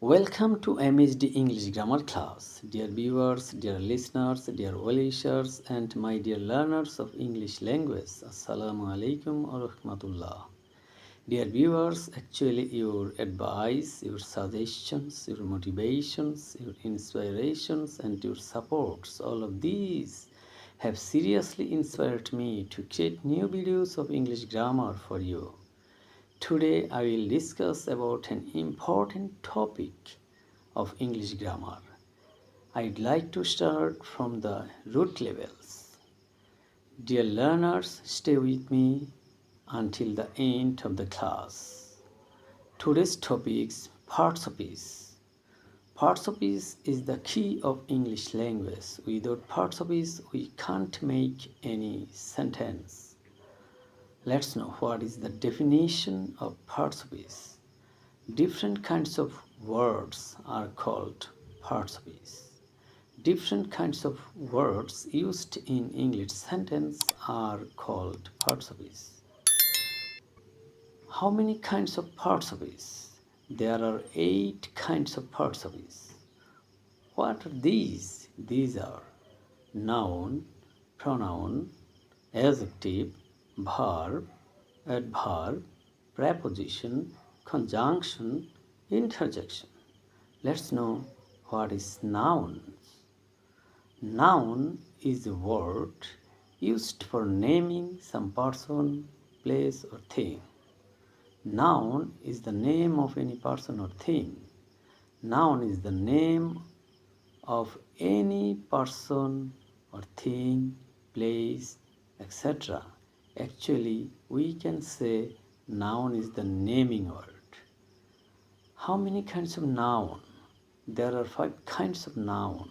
Welcome to MHD English Grammar class. Dear viewers, dear listeners, dear well-wishers, and my dear learners of English language. Assalamu alaikum wa rahmatullah. Dear viewers, actually your advice, your suggestions, your motivations, your inspirations, and your supports, all of these have seriously inspired me to create new videos of English grammar for you. Today I will discuss about an important topic of English grammar. I'd like to start from the root levels. Dear learners, stay with me until the end of the class. Today's topic is parts of speech. Parts of speech is the key of English language. Without parts of speech, we can't make any sentence. Let's know what is the definition of parts of speech. Different kinds of words are called parts of speech. Different kinds of words used in English sentence are called parts of speech. How many kinds of parts of speech? There are 8 kinds of parts of speech. What are these? These are noun, pronoun, adjective, verb, adverb, preposition, conjunction, interjection. Let's know what is noun. Noun is a word used for naming some person, place, or thing. Noun is the name of any person or thing. Noun is the name of any person or thing, place, etc. Actually, we can say noun is the naming word. How many kinds of noun? There are 5 kinds of noun.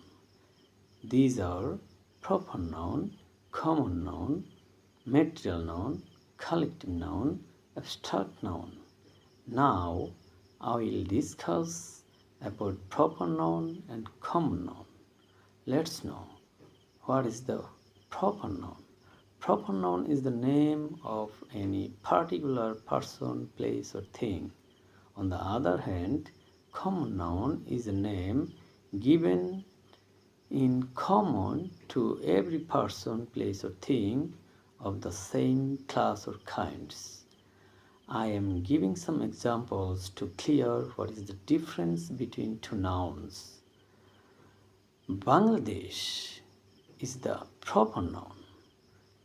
These are proper noun, common noun, material noun, collective noun, abstract noun. Now, I will discuss about proper noun and common noun. Let's know what is the proper noun. Proper noun is the name of any particular person, place, or thing. On the other hand, common noun is a name given in common to every person, place, or thing of the same class or kinds. I am giving some examples to clear what is the difference between two nouns. Bangladesh is the proper noun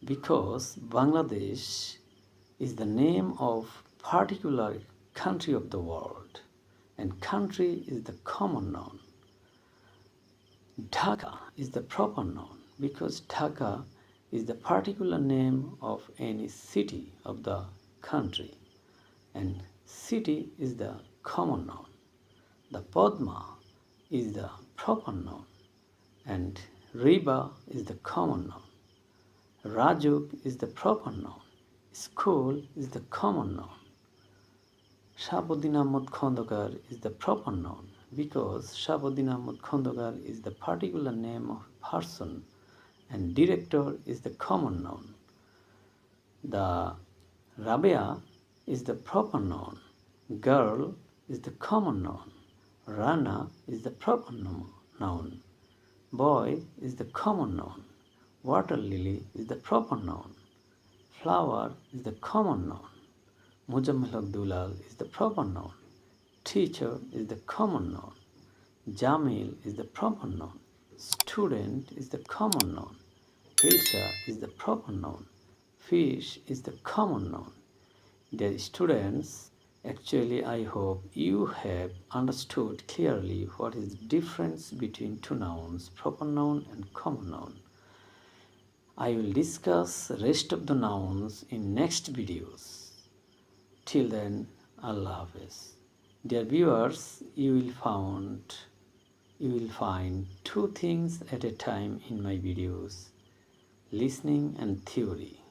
because Bangladesh is the name of particular country of the world, and country is the common noun. Dhaka is the proper noun because Dhaka is the particular name of any city of the country, and city is the common noun. The Padma is the proper noun, and river is the common noun. Rajuk is the proper noun. School is the common noun. Shahabuddin Ahmad Khondokar is the proper noun because Shahabuddin Ahmad Khondokar is the particular name of a person, and director is the common noun. The Rabia is the proper noun. Girl is the common noun. Rana is the proper noun. Boy is the common noun. Water lily is the proper noun. Flower is the common noun. Mujammil Abdulal is the proper noun. Teacher is the common noun. Jamil is the proper noun. Student is the common noun. Hilsha is the proper noun. Fish is the common noun. Dear students, actually I hope you have understood clearly what is the difference between two nouns, proper noun and common noun. I will discuss rest of the nouns in next videos. Till then, Allah Hafiz. Dear viewers, you will find 2 things at a time in my videos: listening and theory.